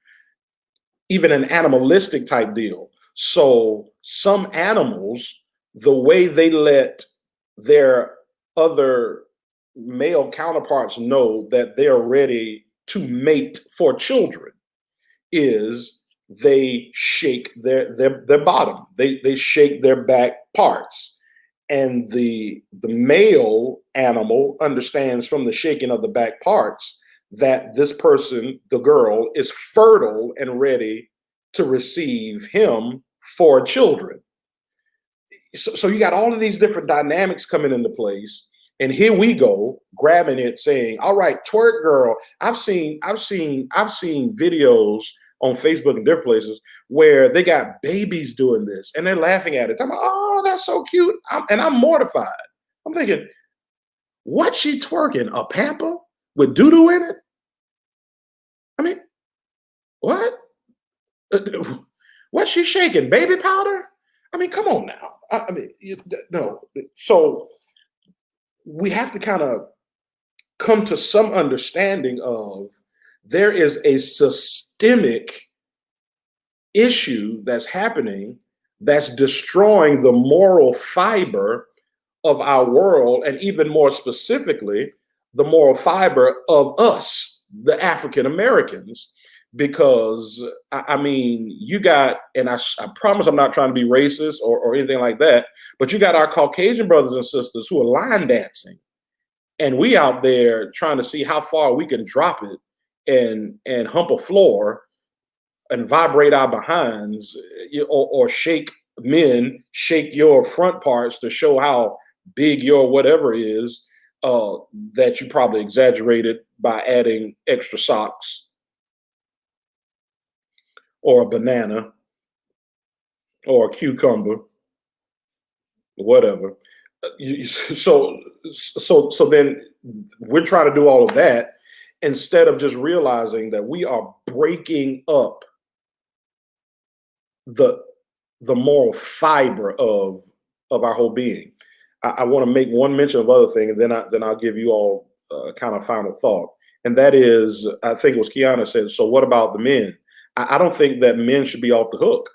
even an animalistic type deal. So some animals, the way they let their other male counterparts know that they are ready to mate for children is they shake their bottom. They shake their back parts. And the male animal understands from the shaking of the back parts that this person, the girl, is fertile and ready to receive him for children. So you got all of these different dynamics coming into place. And here we go, grabbing it, saying, all right, twerk girl. I've seen videos on Facebook and different places where they got babies doing this and they're laughing at it. I'm like, oh, that's so cute. And I'm mortified. I'm thinking, what's she twerking? A pamper with doo-doo in it? I mean, what? What's she shaking? Baby powder? I mean, come on now. I mean, no. So we have to kind of come to some understanding of there is a systemic issue that's happening that's destroying the moral fiber of our world, and even more specifically, the moral fiber of us, the African Americans. Because I mean, you got, and I promise I'm not trying to be racist or anything like that, but you got our Caucasian brothers and sisters who are line dancing, and we out there trying to see how far we can drop it and hump a floor and vibrate our behinds, or shake your front parts to show how big your whatever is, that you probably exaggerated by adding extra socks or a banana or a cucumber, whatever. So then we're trying to do all of that instead of just realizing that we are breaking up the moral fiber of our whole being. I want to make one mention of other thing, and then I'll give you all kind of final thought. And that is, I think it was Kiana said, so what about the men? I don't think that men should be off the hook.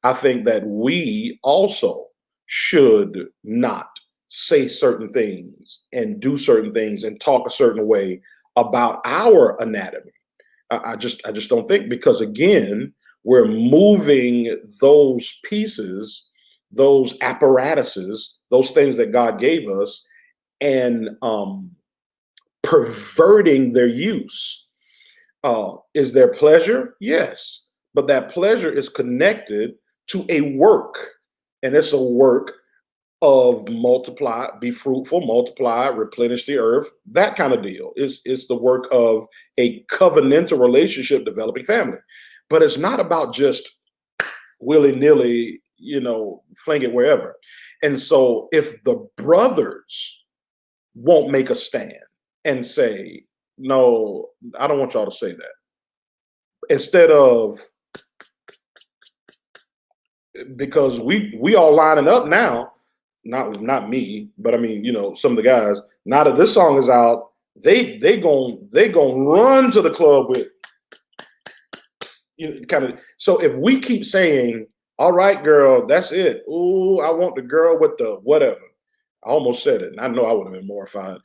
I think that we also should not say certain things and do certain things and talk a certain way about our anatomy. I just don't think, because again, we're moving those pieces, those apparatuses, those things that God gave us, and perverting their use. Is there pleasure? Yes. But that pleasure is connected to a work, and it's a work of multiply, be fruitful, multiply, replenish the earth, that kind of deal. It's the work of a covenantal relationship developing family. But it's not about just willy-nilly, fling it wherever. And so if the brothers won't make a stand and say, no, I don't want y'all to say that. Instead of, because we all lining up now, not me, but I mean, some of the guys, now that this song is out, they gon' run to the club with, kind of. So if we keep saying, all right, girl, that's it. Ooh, I want the girl with the whatever. I almost said it, and I know I would have been mortified.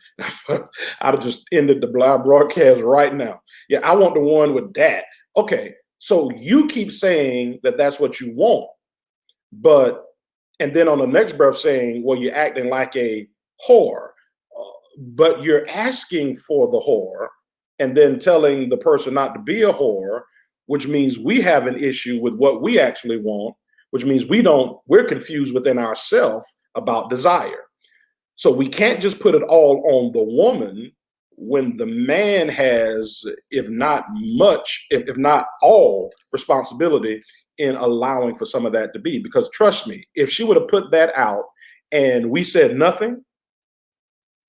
I'd have just ended the live broadcast right now. Yeah, I want the one with that. Okay, so you keep saying that that's what you want, and then on the next breath saying, well, you're acting like a whore, but you're asking for the whore and then telling the person not to be a whore, which means we have an issue with what we actually want, which means we're confused within ourselves about desire. So we can't just put it all on the woman when the man has, if not much, if not all responsibility in allowing for some of that to be. Because trust me, if she would have put that out and we said nothing,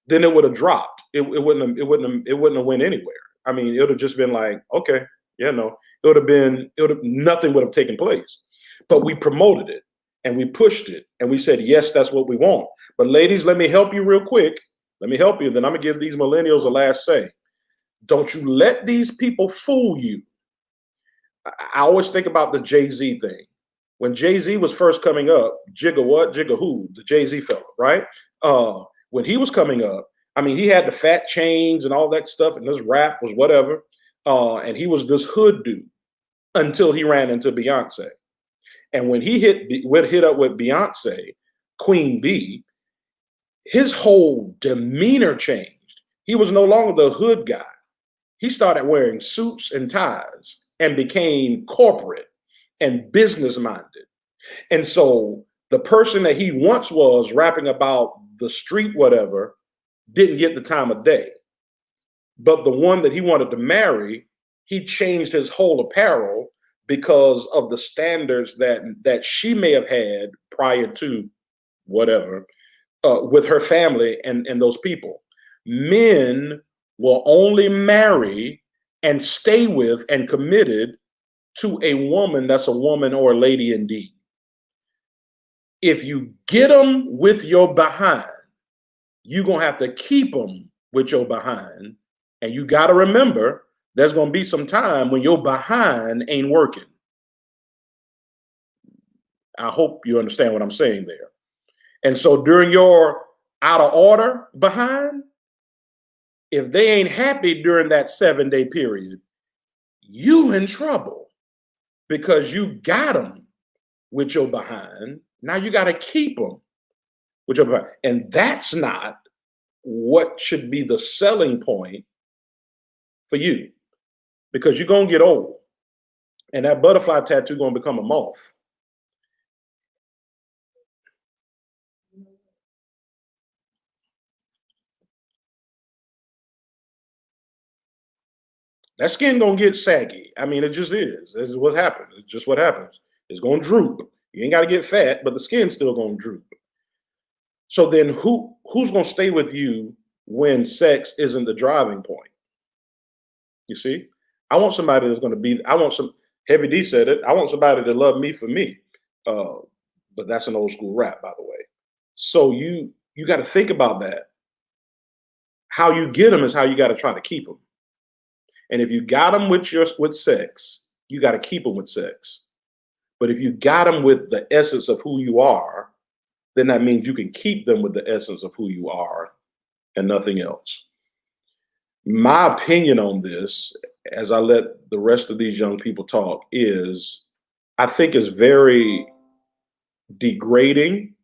then it would have dropped. It wouldn't have went anywhere. I mean, it would have just been like, okay, nothing would have taken place. But we promoted it and we pushed it and we said, yes, that's what we want. But ladies, let me help you real quick. Let me help you. Then I'm gonna give these millennials a last say. Don't you let these people fool you. I always think about the Jay-Z thing. When Jay-Z was first coming up, Jigga what? Jigga who? The Jay-Z fella, right? When he was coming up, I mean, he had the fat chains and all that stuff, and his rap was whatever. And he was this hood dude until he ran into Beyonce. And when he hit up with Beyonce, Queen B, his whole demeanor changed. He was no longer the hood guy. He started wearing suits and ties and became corporate and business minded. And so the person that he once was rapping about the street, whatever, didn't get the time of day. But the one that he wanted to marry, he changed his whole apparel because of the standards that she may have had prior to whatever, with her family and those people. Men will only marry and stay with and committed to a woman that's a woman or a lady indeed. If you get them with your behind, you're going to have to keep them with your behind. And you got to remember, there's going to be some time when your behind ain't working. I hope you understand what I'm saying there. And so during your out of order behind, if they ain't happy during that 7-day period, you in trouble because you got them with your behind. Now you got to keep them with your behind. And that's not what should be the selling point for you, because you're going to get old and that butterfly tattoo going to become a moth. That skin gonna get saggy. I mean, it just is. This is what happens. It's just what happens. It's gonna droop. You ain't gotta get fat, but the skin's still gonna droop. So then who's gonna stay with you when sex isn't the driving point? You see? I want somebody that's gonna be, Heavy D said it, I want somebody to love me for me. But that's an old school rap, by the way. So you gotta think about that. How you get them is how you gotta try to keep them. And if you got them with sex, you got to keep them with sex. But if you got them with the essence of who you are, then that means you can keep them with the essence of who you are and nothing else. My opinion on this, as I let the rest of these young people talk, is I think it's very degrading.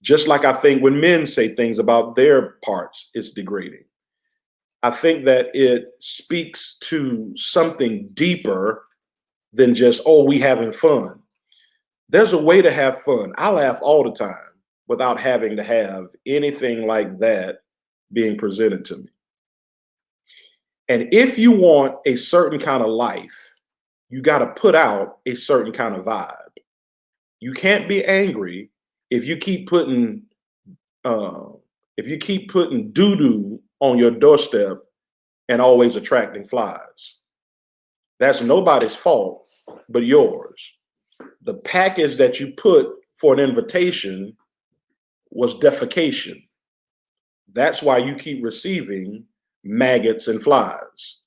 Just like I think when men say things about their parts, it's degrading. I think that it speaks to something deeper than just, oh, we having fun. There's a way to have fun. I laugh all the time. without having to have anything like that being presented to me. And if you want a certain kind of life, you got to put out a certain kind of vibe. You can't be angry if you keep putting doo doo on your doorstep and always attracting flies. That's nobody's fault but yours. The package that you put for an invitation was defecation. That's why you keep receiving maggots and flies.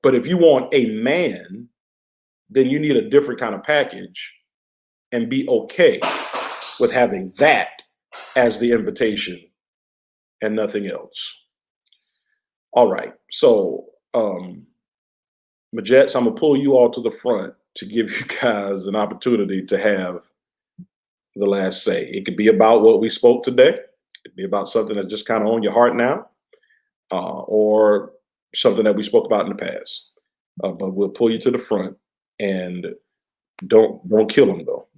But if you want a man, then you need a different kind of package and be okay with having that as the invitation and nothing else. All right. So, Majets, I'm going to pull you all to the front to give you guys an opportunity to have the last say. It could be about what we spoke today. It could be about something that's just kind of on your heart now, or something that we spoke about in the past. But we'll pull you to the front, and don't kill them though.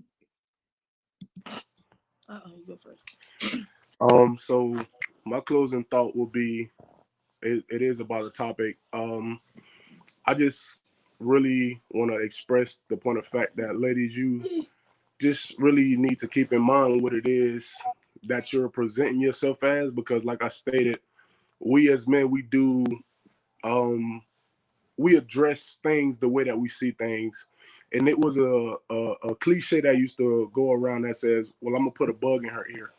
You go first. So my closing thought will be, it is about a topic. I just really want to express the point of fact that, ladies, you just really need to keep in mind what it is that you're presenting yourself as, because like I stated, we as men, we address things the way that we see things. And it was a cliche that used to go around that says, well, I'm gonna put a bug in her ear.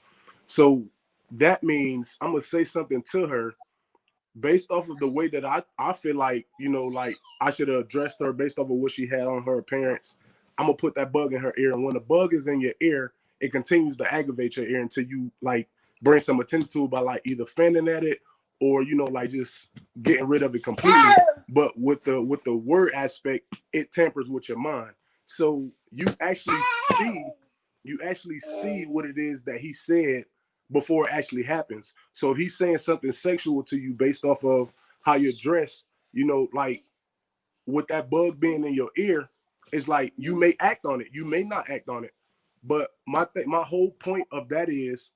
So that means I'm gonna say something to her based off of the way that I feel like, like I should have addressed her based off of what she had on her appearance. I'm gonna put that bug in her ear. And when the bug is in your ear, it continues to aggravate your ear until you like bring some attention to it by like either fanning at it or like just getting rid of it completely. But with the word aspect, it tampers with your mind. So you actually see what it is that he said before it actually happens. So if he's saying something sexual to you based off of how you're dressed, like with that bug being in your ear, it's like you may act on it, you may not act on it. But my whole point of that is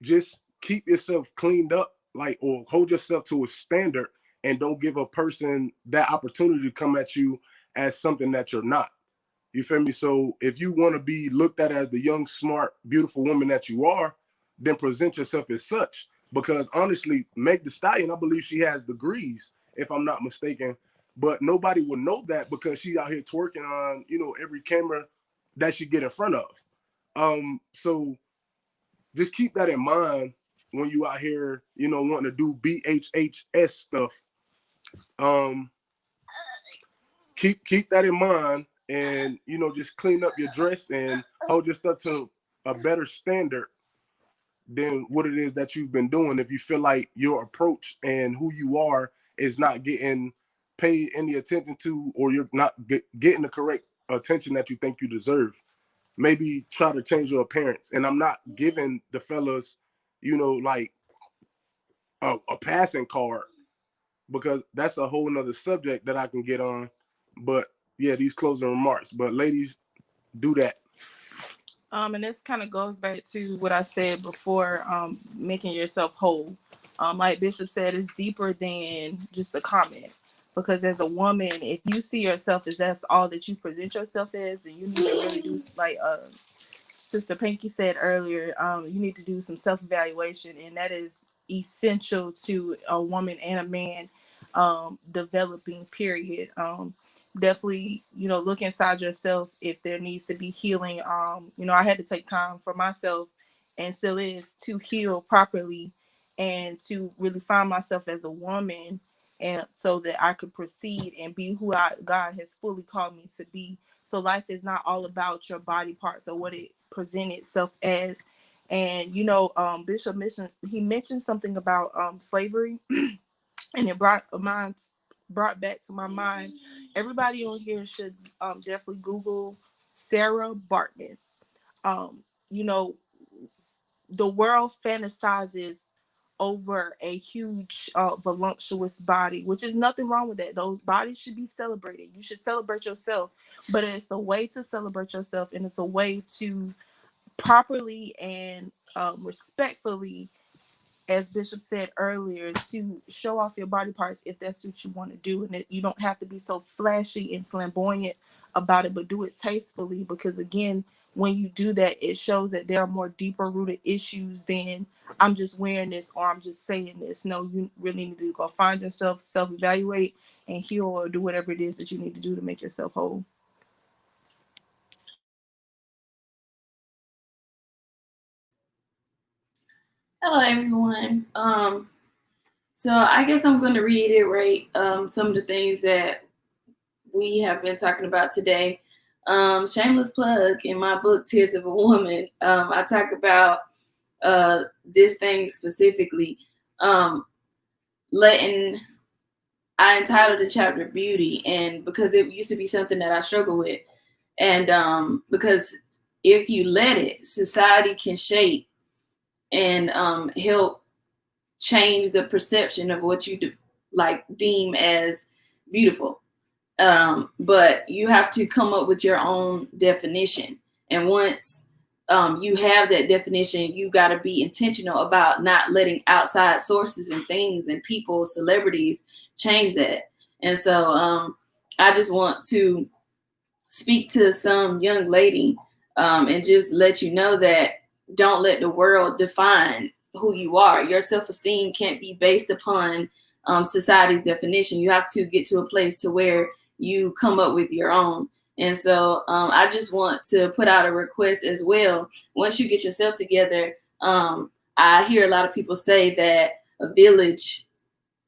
just keep yourself cleaned up, like, or hold yourself to a standard, and don't give a person that opportunity to come at you as something that you're not. You feel me? So if you want to be looked at as the young, smart, beautiful woman that you are, then present yourself as such. Because honestly, Meg Thee Stallion, I believe she has degrees, if I'm not mistaken. But nobody would know that because she out here twerking on, every camera that she get in front of. So just keep that in mind when you out here, wanting to do BHHS stuff. Keep that in mind, and just clean up your dress and hold your stuff to a better standard than what it is that you've been doing. If you feel like your approach and who you are is not getting paid any attention to, or you're not getting the correct attention that you think you deserve, maybe try to change your appearance. And I'm not giving the fellas, like a passing card, because that's a whole nother subject that I can get on. But yeah, these closing remarks. But ladies, do that. And this kind of goes back to what I said before, making yourself whole. Like Bishop said, it's deeper than just a comment. Because as a woman, if you see yourself as that's all that you present yourself as, then you need to really do, like Sister Pinky said earlier, you need to do some self-evaluation, and that is essential to a woman and a man developing, period. Definitely, look inside yourself if there needs to be healing. I had to take time for myself, and still is, to heal properly and to really find myself as a woman, and so that I could proceed and be who God has fully called me to be. So life is not all about your body parts or what it presents itself as. And Bishop mentioned something about slavery, and it brought back to my mind. Everybody on here should definitely Google Sarah Bartman. Um, you know, the world fantasizes over a huge voluptuous body, which is nothing wrong with that. Those bodies should be celebrated. You should celebrate yourself, but it's a way to celebrate yourself, and it's a way to properly and respectfully, as Bishop said earlier, to show off your body parts if that's what you want to do. And you don't have to be so flashy and flamboyant about it, but do it tastefully, because again, when you do that, it shows that there are more deeper rooted issues than I'm just wearing this or I'm just saying this. No, you really need to go find yourself, self-evaluate, and heal, or do whatever it is that you need to do to make yourself whole. Hello, everyone. So I guess I'm going to reiterate some of the things that we have been talking about today. Shameless plug, in my book, Tears of a Woman, I talk about this thing specifically. I entitled the chapter Beauty, and because it used to be something that I struggle with. And because if you let it, society can shape and help change the perception of what you deem as beautiful. But you have to come up with your own definition. And once you have that definition, you got to be intentional about not letting outside sources and things and people, celebrities, change that. And so I just want to speak to some young lady and just let you know that don't let the world define who you are. Your self-esteem can't be based upon society's definition. You have to get to a place to where you come up with your own. And so I just want to put out a request as well. Once you get yourself together, I hear a lot of people say that a village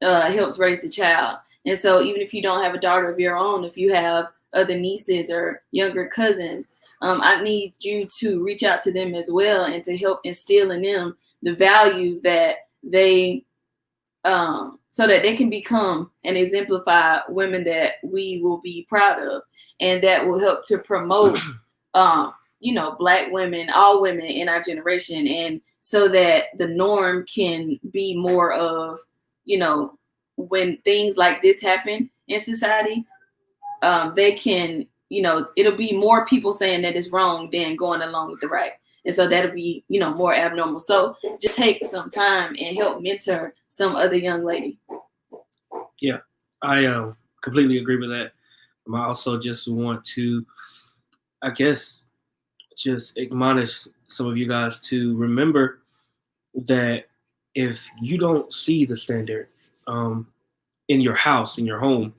helps raise the child. And so even if you don't have a daughter of your own, if you have other nieces or younger cousins, I need you to reach out to them as well and to help instill in them the values that they so that they can become and exemplify women that we will be proud of, and that will help to promote Black women, all women in our generation, and so that the norm can be more of, when things like this happen in society, they can, it'll be more people saying that it's wrong than going along with the right. And so that'll be, more abnormal. So just take some time and help mentor some other young lady. Yeah, I completely agree with that. I also just want to, I guess, just admonish some of you guys to remember that if you don't see the standard in your house, in your home,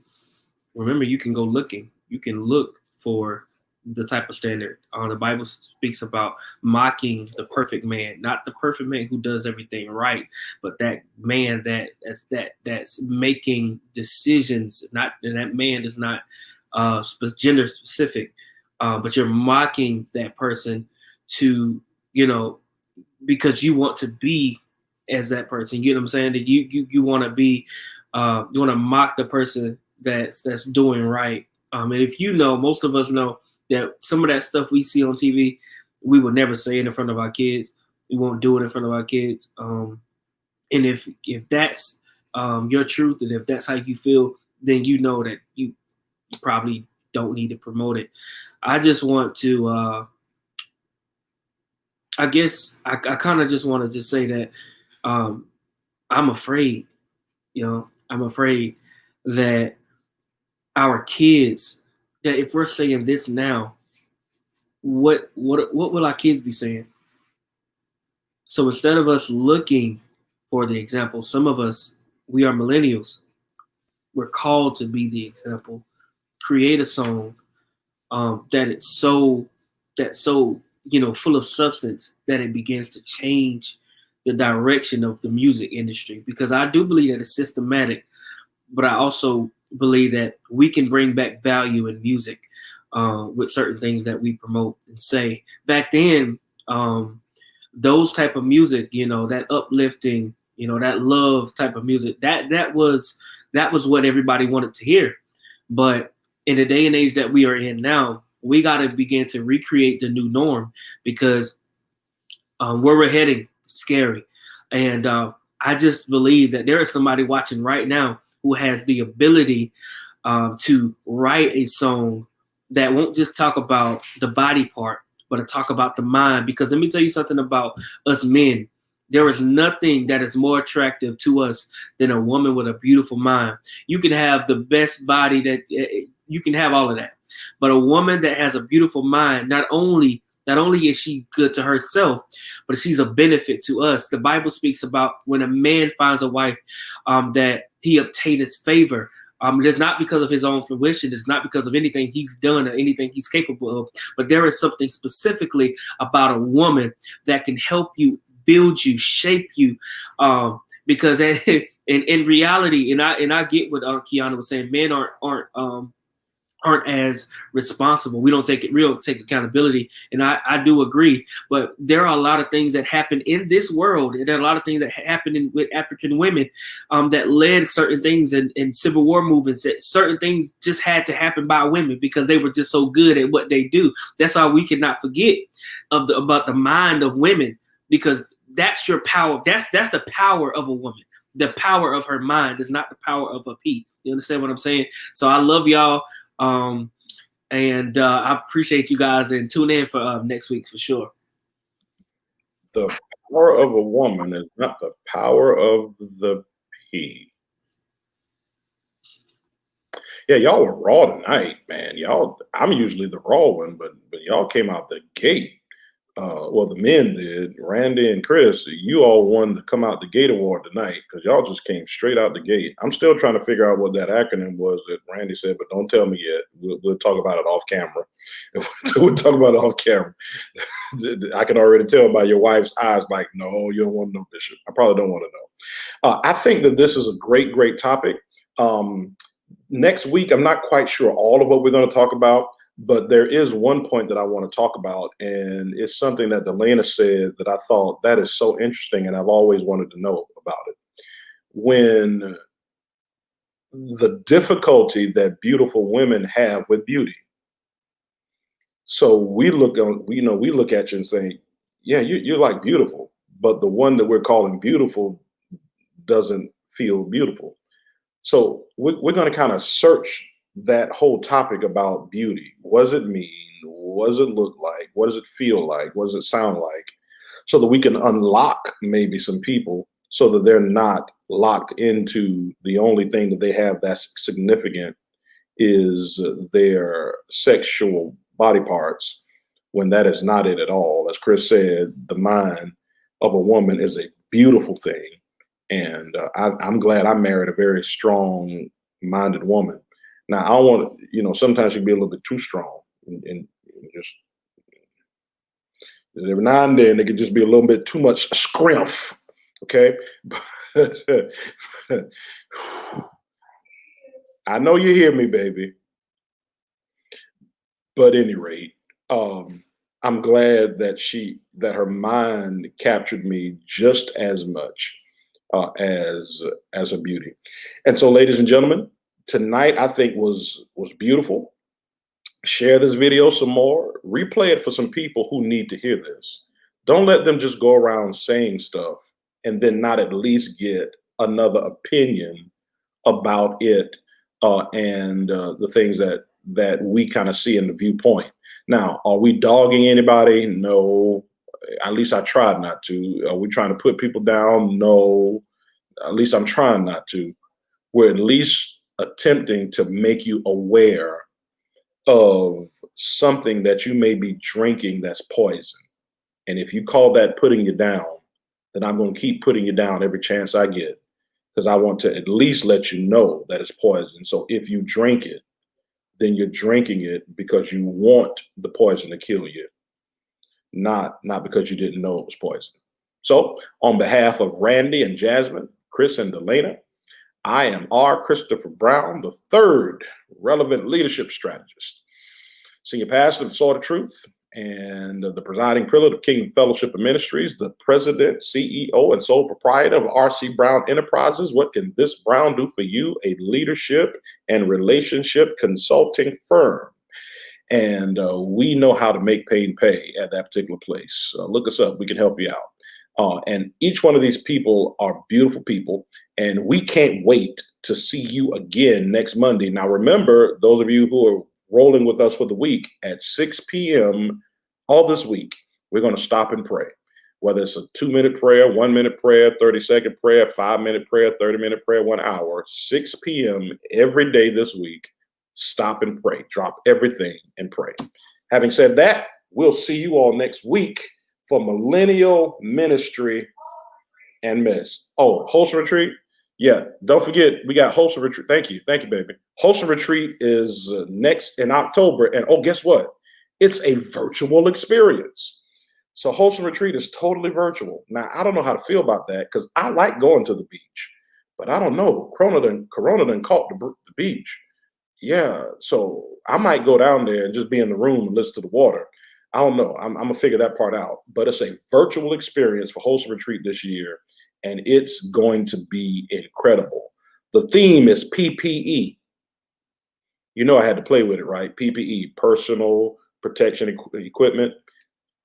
remember you can go looking. You can look for the type of standard. The Bible speaks about mocking the perfect man, not the perfect man who does everything right, but that man that's making decisions. Not that man is not gender specific, but you're mocking that person to, because you want to be as that person. You know what I'm saying? That you want to be, you want to mock the person that's doing right. And if most of us know that some of that stuff we see on TV, we would never say it in front of our kids. We won't do it in front of our kids. And if that's your truth, and if that's how you feel, then you know that you probably don't need to promote it. I just want to, I guess I kind of just want to just say that I'm afraid, I'm afraid that our kids, that if we're saying this now, what will our kids be saying? So instead of us looking for the example, some of us, we are millennials. We're called to be the example. Create a song that's so full of substance that it begins to change the direction of the music industry. Because I do believe that it's systematic, but I also believe that we can bring back value in music with certain things that we promote and say. Back then, those type of music, that uplifting, that love type of music, that was what everybody wanted to hear. But in the day and age that we are in now, we got to begin to recreate the new norm, because where we're heading is scary. And I just believe that there is somebody watching right now who has the ability to write a song that won't just talk about the body part, but to talk about the mind. Because let me tell you something about us men. There is nothing that is more attractive to us than a woman with a beautiful mind. You can have the best body that you can have all of that, but a woman that has a beautiful mind, not only is she good to herself, but she's a benefit to us. The Bible speaks about when a man finds a wife, that he obtaineth favor. It's not because of his own fruition. It's not because of anything he's done or anything he's capable of. But there is something specifically about a woman that can help you, build you, shape you. Because in reality, and I get what Kiana was saying. Men aren't as responsible. We don't take accountability. And I do agree, but there are a lot of things that happen in this world. And there are a lot of things that happen with African women that led certain things in Civil War movements, that certain things just had to happen by women because they were just so good at what they do. That's why we cannot forget about the mind of women, because that's your power. That's the power of a woman. The power of her mind is not the power of a pea. You understand what I'm saying? So I love y'all. And I appreciate you guys, and tune in for next week for sure. The power of a woman is not the power of the pea. Yeah, y'all were raw tonight, man. Y'all, I'm usually the raw one, but y'all came out the gate. Well, the men did. Randy and Chris, you all won the Come Out the Gate award tonight because y'all just came straight out the gate. I'm still trying to figure out what that acronym was that Randy said, but don't tell me yet. We'll talk about it off camera. We'll talk about it off camera. I can already tell by your wife's eyes, like, no, you don't want to know, Bishop. I probably don't want to know. I think that this is a great, great topic. Next week, I'm not quite sure all of what we're going to talk about. But there is one point that I want to talk about, and it's something that Delana said that I thought that is so interesting, and I've always wanted to know about it. When the difficulty that beautiful women have with beauty. So we look at you and say, yeah, you're like beautiful, but the one that we're calling beautiful doesn't feel beautiful. So we're going to kind of search that whole topic about beauty. What does it mean? What does it look like? What does it feel like? What does it sound like? So that we can unlock maybe some people so that they're not locked into the only thing that they have that's significant is their sexual body parts, when that is not it at all. As Chris said, the mind of a woman is a beautiful thing. And I'm glad I married a very strong-minded woman. Now, I don't want to, sometimes you can be a little bit too strong, and just every now and then it can just be a little bit too much scrimp, okay? But I know you hear me, baby. But at any rate, I'm glad that her mind captured me just as much as a beauty. And so, ladies and gentlemen, tonight I think was beautiful. Share this video some more. Replay it for some people who need to hear this. Don't let them just go around saying stuff and then not at least get another opinion about it and the things that we kind of see in the viewpoint. Now, are we dogging anybody? No. At least I tried not to. Are we trying to put people down? No. At least I'm trying not to. We're at least attempting to make you aware of something that you may be drinking that's poison. And if you call that putting you down, then I'm going to keep putting you down every chance I get, because I want to at least let you know that it's poison. So if you drink it, then you're drinking it because you want the poison to kill you, not because you didn't know it was poison. So on behalf of Randy and Jasmine, Chris and Delana, I am R. Christopher Brown, the third relevant leadership strategist, senior pastor of Sword of Truth, and the presiding prelate of Kingdom Fellowship of Ministries, the president, CEO, and sole proprietor of R.C. Brown Enterprises. What can this Brown do for you? A leadership and relationship consulting firm. And we know how to make pain pay at that particular place. Look us up. We can help you out. And each one of these people are beautiful people. And we can't wait to see you again next Monday. Now, remember, those of you who are rolling with us for the week at 6 p.m. all this week, we're going to stop and pray. Whether it's a 2-minute prayer, 1-minute prayer, 30-second prayer, 5-minute prayer, 30-minute prayer, 1 hour, 6 p.m. every day this week, stop and pray. Drop everything and pray. Having said that, we'll see you all next week for Millennial Ministry and Miss. Oh, Wholesome Retreat. Yeah, don't forget, we got Wholesome Retreat. Thank you, baby. Wholesome Retreat is next in October. And oh, guess what? It's a virtual experience. So Wholesome Retreat is totally virtual. Now, I don't know how to feel about that because I like going to the beach. But I don't know. Corona done caught the beach. Yeah, so I might go down there and just be in the room and listen to the water. I don't know. I'm gonna figure that part out. But it's a virtual experience for Wholesome Retreat this year, and it's going to be incredible. The theme is PPE. You know I had to play with it, right? PPE, personal protection equipment.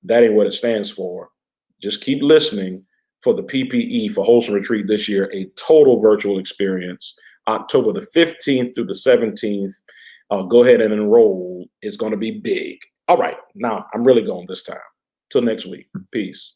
That ain't what it stands for. Just keep listening for the PPE for Wholesome Retreat this year, a total virtual experience, October the 15th through the 17th. Go ahead and enroll. It's going to be big. All right. Now I'm really going this time. Till next week. Peace.